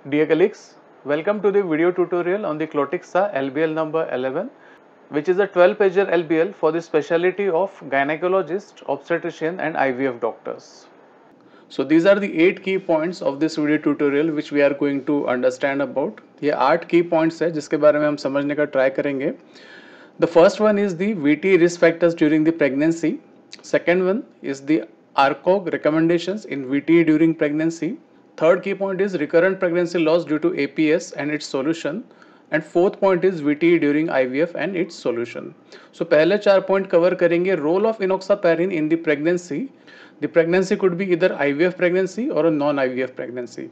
Dear colleagues, welcome to the video tutorial on the Clotixa LBL number 11, which is a 12-pager LBL for the specialty of gynecologist, obstetrician and IVF doctors. So these are the 8 key points of this video tutorial which we are going to understand about. ये 8 key points है जिसके बारे में हम समझने का try करेंगे. The first one is the VT risk factors during the pregnancy. Second one is the ARCOG recommendations in VT during pregnancy. Third key point is recurrent pregnancy loss due to APS and its solution. And fourth point is VT during IVF and its solution. So पहले 4 point cover करेंगे role of enoxaparin in the pregnancy. The pregnancy could be either IVF pregnancy or a non-IVF pregnancy.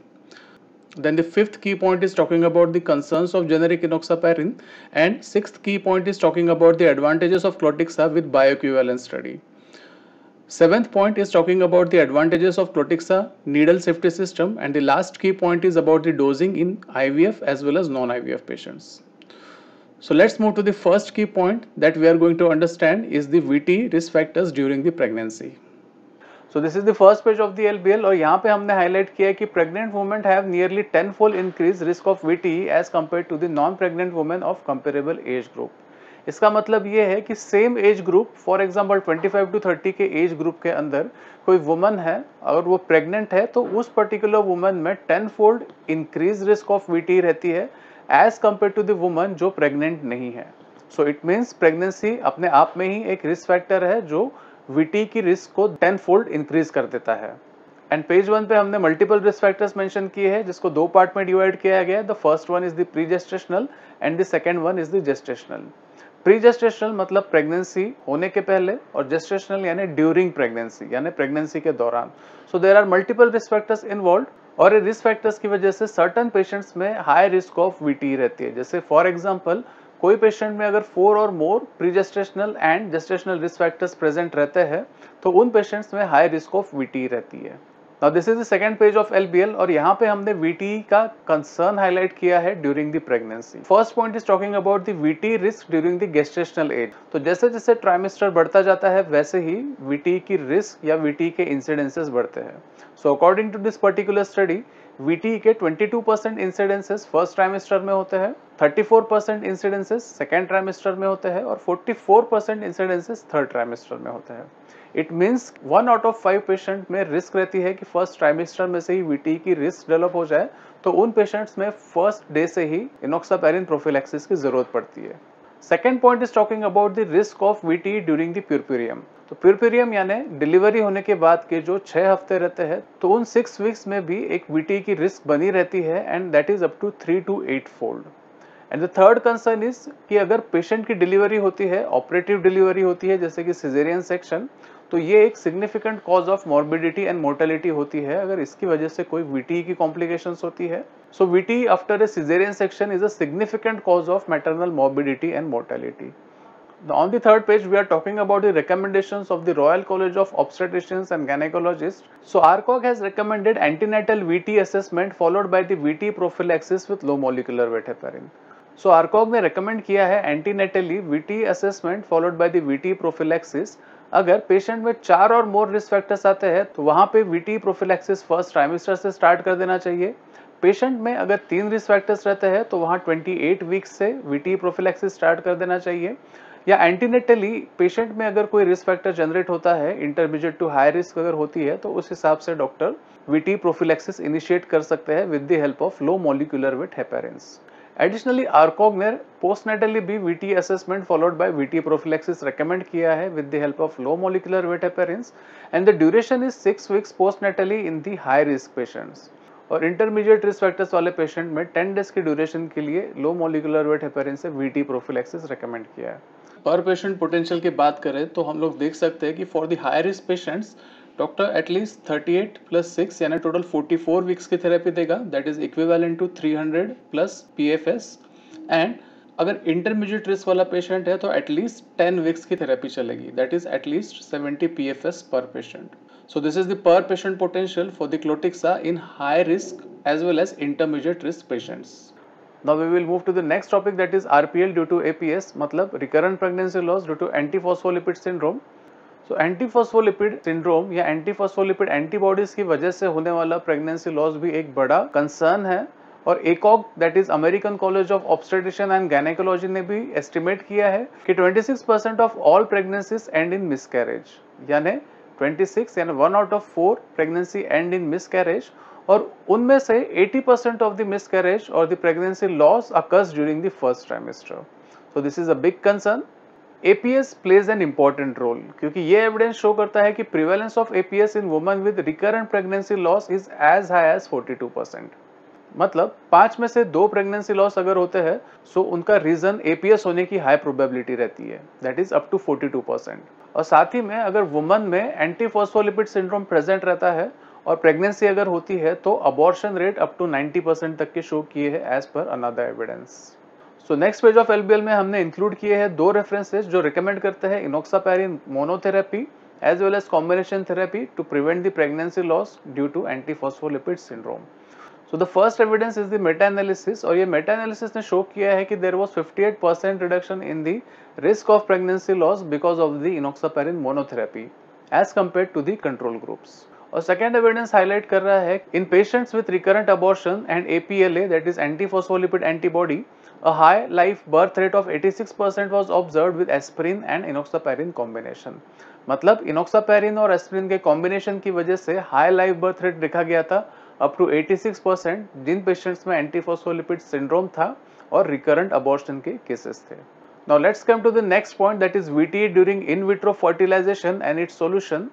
Then the fifth key point is talking about the concerns of generic enoxaparin, and sixth key point is talking about the advantages of Clotixa with bioequivalence study. Seventh point is talking about the advantages of Clotixa needle safety system, and the last key point is about the dosing in IVF as well as non-IVF patients. So let's move to the first key point that we are going to understand is the VT risk factors during the pregnancy. So this is the first page of the LBL और यहाँ पे हमने highlight किया है कि pregnant women have nearly 10-fold increased risk of VT as compared to the non-pregnant women of comparable age group. इसका मतलब ये है कि same age group, for example 25 to 30 के एज ग्रुप के अंदर कोई वुमन है और वो प्रेग्नेंट है तो उस पर्टिकुलर वुमन में 10-fold increase risk of VT रहती है as compare to the woman जो प्रेग्नेंट नहीं है. सो इट मीन्स प्रेगनेंसी अपने आप में ही एक रिस्क फैक्टर है जो वीटी की रिस्क को 10-fold इंक्रीज कर देता है. एंड पेज 1 पे हमने मल्टीपल रिस्क फैक्टर्स मेंशन किए हैं जिसको दो पार्ट में डिवाइड किया गया है. The first one is the pre gestational and the second one is the gestational. Pre gestational मतलब प्रेगनेंसी होने के पहले और जेस्टेशनल यानी ड्यूरिंग प्रेगनेंसी यानी प्रेगनेंसी के दौरान. So there are multiple risk factors involve और रिस्क फैक्टर्स की वजह से सर्टेन पेशेंट्स में हाई रिस्क ऑफ वीटी रहती है. जैसे फॉर एग्जांपल कोई पेशेंट में अगर 4 और more pre gestational and gestational risk factors present रहते हैं तो उन पेशेंट्स में हाई रिस्क ऑफ वीटी रहती है. Now this is the second page of LBL और यहाँ पे हमने VT का कंसर्न हाईलाइट किया है during the pregnancy. First point is talking about the VT risk during the gestational age. तो जैसे जैसे ट्राइमेस्टर बढ़ता जाता है वैसे ही VT की रिस्क या VT के इंसिडेंसेस बढ़ते हैं. So according to this particular study VT के 22% इंसिडेंसेस फर्स्ट ट्राइमेस्टर में होते हैं, 34% इंसिडेंसेस सेकेंड ट्राइमेस्टर में होते हैं और 44% इंसिडेंसेस थर्ड ट्राइमेस्टर में होते हैं. It means 1 out of 5 patient में रिस्क रहती है कि फर्स्ट ट्राइमेस्टर में से ही वीटी की रिस्क डेवलप हो जाए तो उन पेशेंट्स में फर्स्ट डे से ही इनॉक्सापैरिन प्रोफिलैक्सिस की जरूरत पड़ती है. Second point is talking about the risk of VT during the puerperium. तो प्यूरपेरियम यानी डिलीवरी होने के बाद के जो 6 हफ्ते रहते हैं तो उन 6 वीक्स में भी एक वीटी की रिस्क बनी रहती है and that is up to 3 to 8-fold. And the third concern is कि अगर पेशेंट की डिलीवरी होती है, ऑपरेटिव डिलीवरी होती है जैसे कि सिजेरियन सेक्शन, तो ये एक significant cause of morbidity and mortality होती है अगर इसकी वजह से कोई वीटी की कॉम्प्लिकेशंस होती है. So VT after a caesarean section is a significant cause of maternal morbidity and mortality. On the third page, we are talking about the recommendations of the Royal College of Obstetricians and Gynecologists. So ARCOG has recommended antenatal VT assessment followed by the VT prophylaxis with low molecular weight heparin. So ARCOG ने recommend किया है antenatally VT assessment followed by the VT prophylaxis. अगर patient में 4 और more risk factors आते हैं तो वहां पे VT प्रोफिलैक्सिस फर्स्ट ट्राइमेस्टर से स्टार्ट कर देना चाहिए. पेशेंट में अगर 3 रिस्क फैक्टर्स रहते हैं तो वहां 28 वीक्स से VT प्रोफिलैक्सिस स्टार्ट कर देना चाहिए. या एंटीनेटली पेशेंट में अगर कोई रिस्क फैक्टर जनरेट होता है, इंटरमीडिएट टू हाई रिस्क अगर होती है तो उस हिसाब से डॉक्टर VT प्रोफिलैक्सिस इनिशिएट कर सकते हैं with the help of low molecular weight heparins. Additionally RCOG ने पोस्टनेटली भी VT assessment followed by VT prophylaxis recommend किया है with the help of low molecular weight heparins and the duration is 6 weeks postnatally in the high risk patients. और intermediate risk factors वाले patient में 10 days की duration के लिए low molecular weight heparin से VT prophylaxis recommend किया है. पर पेशेंट पोटेंशियल की बात करें तो हम लोग देख सकते हैं कि for the high risk patients doctor at least 38 + 6 यानी टोटल 44 वीक्स की थेरेपी देगा, that is equivalent to 300 + PFS. And अगर इंटरमीडिएट रिस्क वाला पेशेंट है तो एटलीस्ट 10 वीक्स की थेरेपी चलेगी, दैट इज एटलीस्ट 70 PFS पर patient. So this is the per patient potential for the Clotixa in high risk as well as intermediate risk patients. Now we will move to the next topic, that is RPL due to APS, मतलब recurrent pregnancy loss due to antiphospholipid syndrome. So antiphospholipid syndrome या antiphospholipid antibodies की वजह से होने वाला pregnancy loss भी एक बड़ा concern है और ACOG that is American college of obstetrician and gynecology ने भी एस्टिमेट किया है कि 26% of all pregnancies end in miscarriage, यानी 26 यानी 1 out of 4 pregnancy end in miscarriage, और उनमें से 80% ऑफ द मिसकैरेज और the pregnancy loss occurs during the first trimester. So this is a big concern. APS plays an important role, क्योंकि ये evidence show करता है कि prevalence of APS in women with recurrent pregnancy loss is as high as 42%. मतलब 5 में से 2 pregnancy loss अगर होते हैं सो उनका रीजन APS होने की हाई प्रोबेबिलिटी रहती है, दैट इज अप टू 42%. और साथ ही में अगर वुमन में एंटी फॉस्फोलिपिड सिंड्रोम प्रेजेंट रहता है और प्रेगनेंसी अगर होती है तो अबॉर्शन रेट अप टू 90% तक के शो किए हैं as per another evidence. So next page of LBL में हमने इंक्लूड किए हैं 2 रेफरेंसेस जो रिकमेंड करते हैं enoxaparin monotherapy as well as combination therapy to prevent the pregnancy loss due to anti phospholipid syndrome. So the first evidence is the meta-analysis, और ये meta-analysis ने शो किया है कि there was 58% reduction in the risk of pregnancy loss because of the enoxaparin monotherapy as compared to the control groups. और second evidence highlight कर रहा है in patients with recurrent abortion and APLA, that is anti-phospholipid antibody, a high live birth rate of 86% was observed with aspirin and enoxaparin combination. मतलब इनोक्सापैरिन और aspirin के combination की वजह से हाई लाइव बर्थ रेट देखा गया था अप टू 86% जिन पेशेंट्स में एंटीफॉस्फोलिपिड सिंड्रोम था और रिकरेंट अबॉर्शन के केसेस थे. Now let's come to the next point, that is VTA during in vitro fertilization and its solution.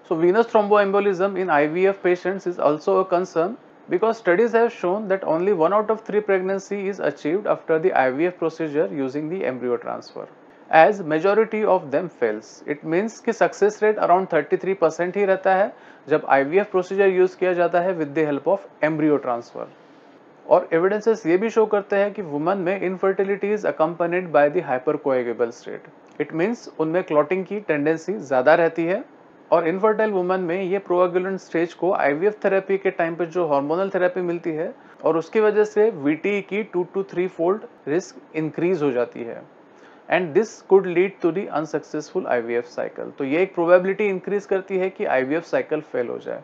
So venous thromboembolism in IVF patients is also a concern because studies have shown that only 1 out of 3 pregnancy is achieved after the IVF procedure using the embryo transfer, as majority of them fails. It means कि success rate around 33% ही रहता है जब IVF procedure use किया जाता है with the help of embryo transfer. और evidences ये भी शो करते हैं कि वुमन में infertility is accompanied by the hypercoagulable state. It means उनमें क्लॉटिंग की टेंडेंसी ज्यादा रहती है, और इनफर्टाइल वुमन में ये प्रोएगुलेंट स्टेज को IVF थेरेपी के टाइम पे जो हार्मोनल थेरेपी मिलती है और उसकी वजह से VTE की 2 to 3 फोल्ड रिस्क इंक्रीज हो जाती है, and this could lead to the unsuccessful IVF cycle. तो ये एक प्रोबेबिलिटी इंक्रीज करती है कि IVF साइकिल फेल हो जाए.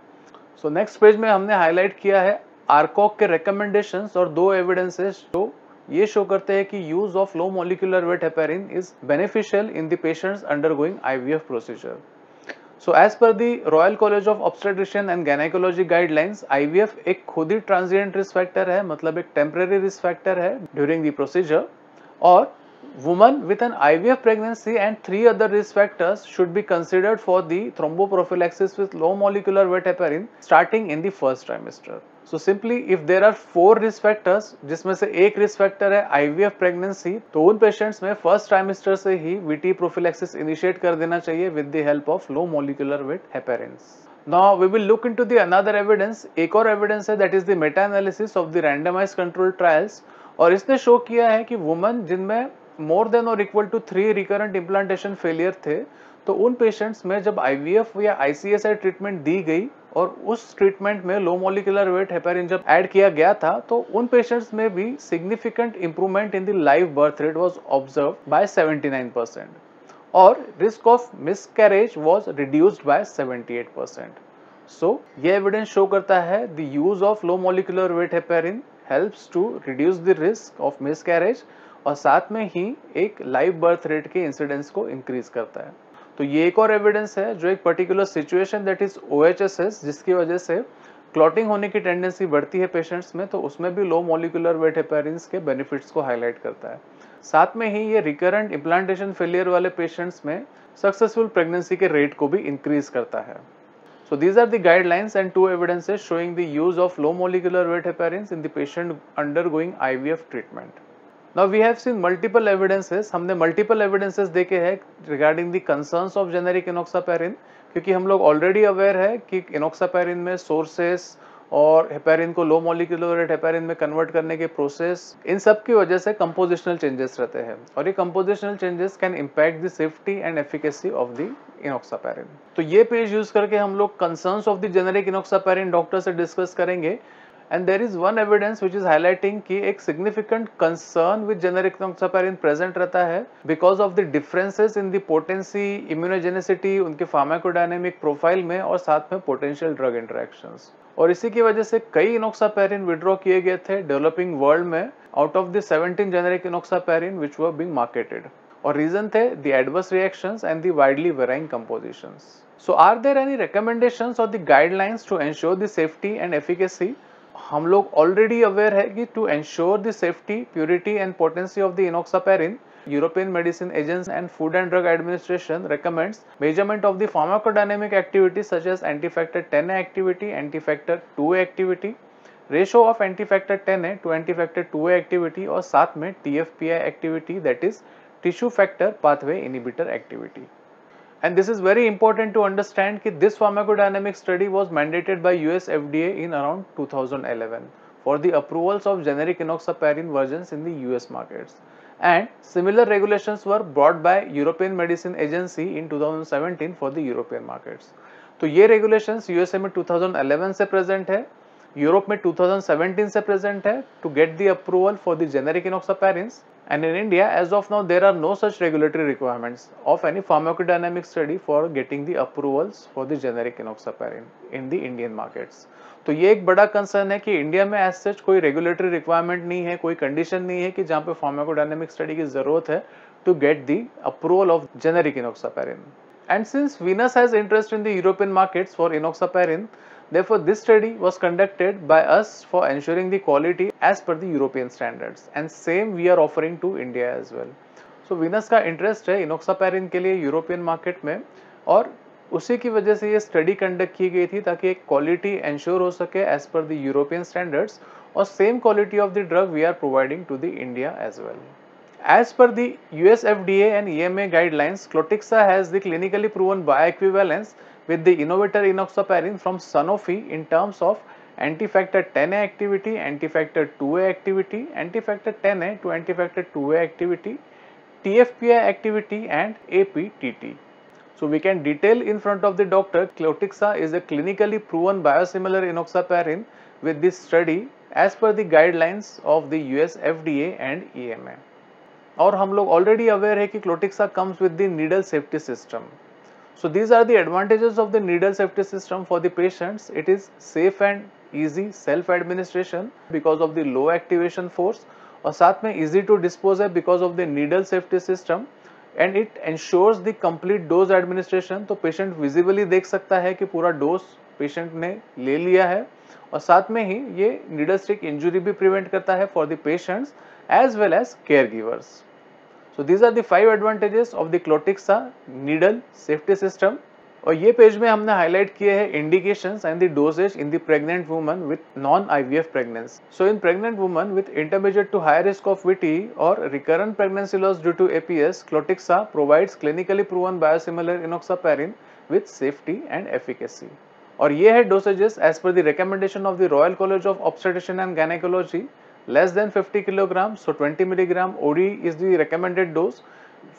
सो नेक्स्ट पेज में हमने हाईलाइट किया है ARCOG के रिकमेंडेशंस और 2 एविडेंसेस जो ये शो करते हैं कि use of low molecular weight heparin is beneficial in the patients undergoing IVF procedure. So as per the Royal College of Obstetrician and Gynecology guidelines, IVF एक खुद ही ट्रांजिएंट रिस्क फैक्टर है, मतलब एक टेम्परेरी रिस्क फैक्टर है during the procedure, और women with an IVF pregnancy and 3 other risk factors should be considered for the thromboprophylaxis with low molecular weight heparin starting in the first trimester. So simply if there are 4 risk factors जिसमें से एक risk factor है IVF pregnancy, तो उन patients में first trimester से ही VT prophylaxis initiate कर देना चाहिए with the help of low molecular weight heparins. Now we will look into the another evidence. एक और evidence है, that is the meta-analysis of the randomized controlled trials, और इसने show किया है कि वुमन जिनमें मोर देन और equal to 3 recurrent implantation failure थे, तो उन पेशेंट्स में जब IVF या ICSI ट्रीटमेंट दी गई और उस ट्रीटमेंट में लो मॉलिक्यूलर वेट हेपेरिन जब ऐड किया गया था, तो उन पेशेंट्स में भी significant improvement in the live birth rate was observed by 79%, और risk of miscarriage was reduced by 78%. So ये एविडेंस शो करता है the use of low molecular weight heparin helps to reduce the risk of miscarriage, और साथ में ही एक live birth rate के इंसिडेंस को इंक्रीज करता है. तो ये एक और एविडेंस है जो एक particular situation that is OHSS जिसकी वजह से क्लॉटिंग होने की टेंडेंसी बढ़ती है पेशेंट्स में, तो उसमें भी लो मॉलिक्यूलर वेट हेपेरिन्स के बेनिफिट्स को हाईलाइट करता है. साथ में ही ये रिकरेंट इम्प्लांटेशन फेलियर वाले पेशेंट्स में सक्सेसफुल प्रेगनेंसी के रेट को भी इंक्रीज करता है. So these are the guidelines and 2 evidences showing the use of low molecular weight heparins in the patient undergoing IVF treatment. Now we have seen multiple evidences. हमने multiple evidences देखे हैं regarding the concerns of generic enoxaparin, क्योंकि हम लोग already aware है कि enoxaparin में sources और हेपेरिन को लो मॉलिक्यूलर वेट हेपेरिन में कन्वर्ट करने के प्रोसेस, इन सब की वजह से कंपोजिशनल चेंजेस रहते हैं, और ये compositional changes can impact the safety and efficacy of the enoxaparin. तो ये पेज यूज करके हम लोग concerns of the generic enoxaparin doctor से डिस्कस करेंगे. And there is one evidence which is highlighting कि एक significant concern with generic enoxaparin present रहता है because of the differences in the potency, immunogenicity, उनके फार्माकोडायनेमिक प्रोफाइल में, और साथ में पोटेंशियल ड्रग इंटरेक्शंस. और इसी की वजह से कई इनोक्सापैरिन विड्रॉ किए गए थे डेवलपिंग वर्ल्ड में out of the 17 generic enoxaparin which were being marketed. और रीजन थे the adverse reactions and the widely varying compositions. So are there any recommendations or the guidelines to ensure the safety and efficacy? हम लोग already aware है कि to ensure the safety, purity and potency of the enoxaparin, European Medicine Agency and Food and Drug Administration recommends measurement of the pharmacodynamic activity such as anti-factor 10A activity, anti-factor 2A activity, ratio of anti-factor 10A to anti-factor 2A activity और साथ में TFPI activity, that is tissue factor pathway inhibitor activity. And this is very important to understand कि this pharmacodynamic study was mandated by US FDA in around 2011 for the approvals of generic enoxaparin versions in the US markets. And similar regulations were brought by European Medicine Agency in 2017 for the European markets. तो ये regulations USA में 2011 से present है, Europe में 2017 से present है to get the approval for the generic enoxaparins, and in India as of now there are no such regulatory requirements of any pharmacodynamic study for getting the approvals for the generic enoxaparin in the Indian markets. तो ये एक बड़ा concern है कि India में as such कोई regulatory requirement नहीं है, कोई कंडीशन नहीं है कि जहां पे फार्माकोडायनामिक स्टडी की जरूरत है to get the approval of generic enoxaparin. And since Venus has interest in the European markets for enoxaparin, therefore this study was conducted by us for ensuring the quality as per the European standards, and same we are offering to India as well. So Venus का interest है enoxaparin के लिए European market में, और उसी की वजह से ये स्टडी कंडक्ट की गई थी ताकि एक क्वालिटी एंश्योर हो सके as per the European standards, और same quality of the drug we are providing to the India as well. As per the US FDA and EMA guidelines, Clotixa has the clinically proven bioequivalence with the innovator enoxaparin from Sanofi in terms of anti-factor 10A activity, anti-factor 2A activity, anti-factor 10A to anti-factor 2A activity, TFPI activity and APTT. So we can detail in front of the doctor, Clotixa is a clinically proven biosimilar enoxaparin with this study as per the guidelines of the US FDA and EMA. और हम लोग already aware है कि Clotixa comes with the needle safety system. So these are the advantages of the needle safety system for the patients. It is safe and easy self administration because of the low activation force, और साथ में easy to dispose है because of the needle safety system, and it ensures the complete dose administration. तो patient visibly देख सकता है कि पूरा डोज पेशेंट ने ले लिया है, और साथ में ही ये नीडल स्टिक इंजुरी भी प्रिवेंट करता है for the patients as well as caregivers. So these are the 5 advantages of the Clotixa needle safety system. और ये पेज में हमने हाईलाइट किए हैं indications and the doses in the pregnant woman with non IVF pregnancy. So in pregnant woman with intermediate to high risk of VT और recurrent pregnancy loss due to APS, Clotixa provides clinically proven biosimilar enoxaparin with safety and efficacy. और ये है dosages as per the recommendation of the Royal College of obstetrician and gynaecology. Less than 50 kilograms, so 20 milligram OD is the recommended dose.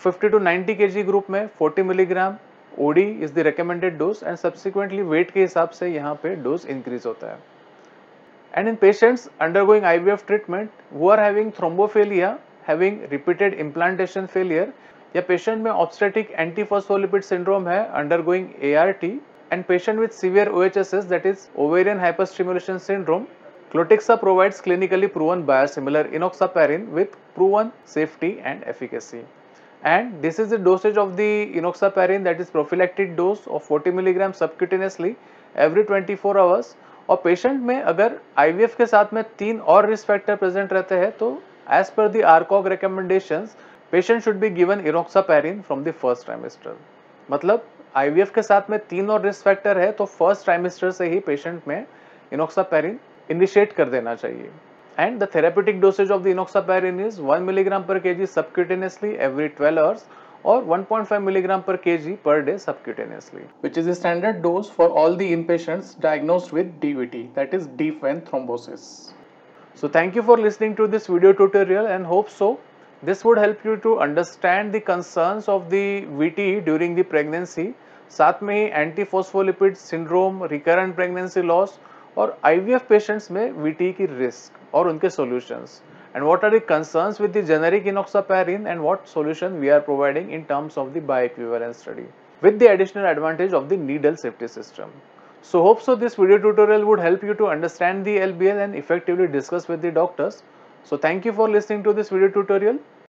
50 to 90 kg group में 40 milligram OD is the recommended dose, and subsequently weight के हिसाब से यहाँ पे dose increase होता है. And in patients undergoing IVF treatment who are having thrombophilia, having repeated implantation failure, या patient में obstetric antiphospholipid syndrome है undergoing ART, and patient with severe OHSS, that is ovarian hyperstimulation syndrome, Clotixa provides clinically proven biosimilar enoxaparin with proven safety and efficacy. And this is the dosage of the enoxaparin, that is prophylactic dose of 40 mg subcutaneously every 24 hours. और patient में अगर IVF के साथ में 3 और risk factor present रहते हैं तो as per the ARCOG recommendations, patient should be given enoxaparin from the first trimester. मतलब IVF के साथ में 3 और रिस्क फैक्टर है तो फर्स्ट ट्राइमेस्टर से ही पेशेंट में इनोक्सापैरिन इनिशिएट कर देना चाहिए। And the therapeutic dosage of the enoxaparin is 1 mg per kg subcutaneously every 12 hours और 1.5 mg per kg per day subcutaneously, which is the standard dose for all the inpatients diagnosed with DVT, that is deep vein thrombosis. So thank you for listening to this video tutorial, and hope so this would help you to understand the concerns of the VT during the pregnancy, साथ में ही antiphospholipid syndrome, recurrent pregnancy loss और IVF patients में VT की risk और उनके solutions, and what are the concerns with the generic enoxaparin and what solution we are providing in terms of the bioequivalence study with the additional advantage of the needle safety system. So hope so this video tutorial would help you to understand the LBL and effectively discuss with the doctors. So thank you for listening to this video tutorial.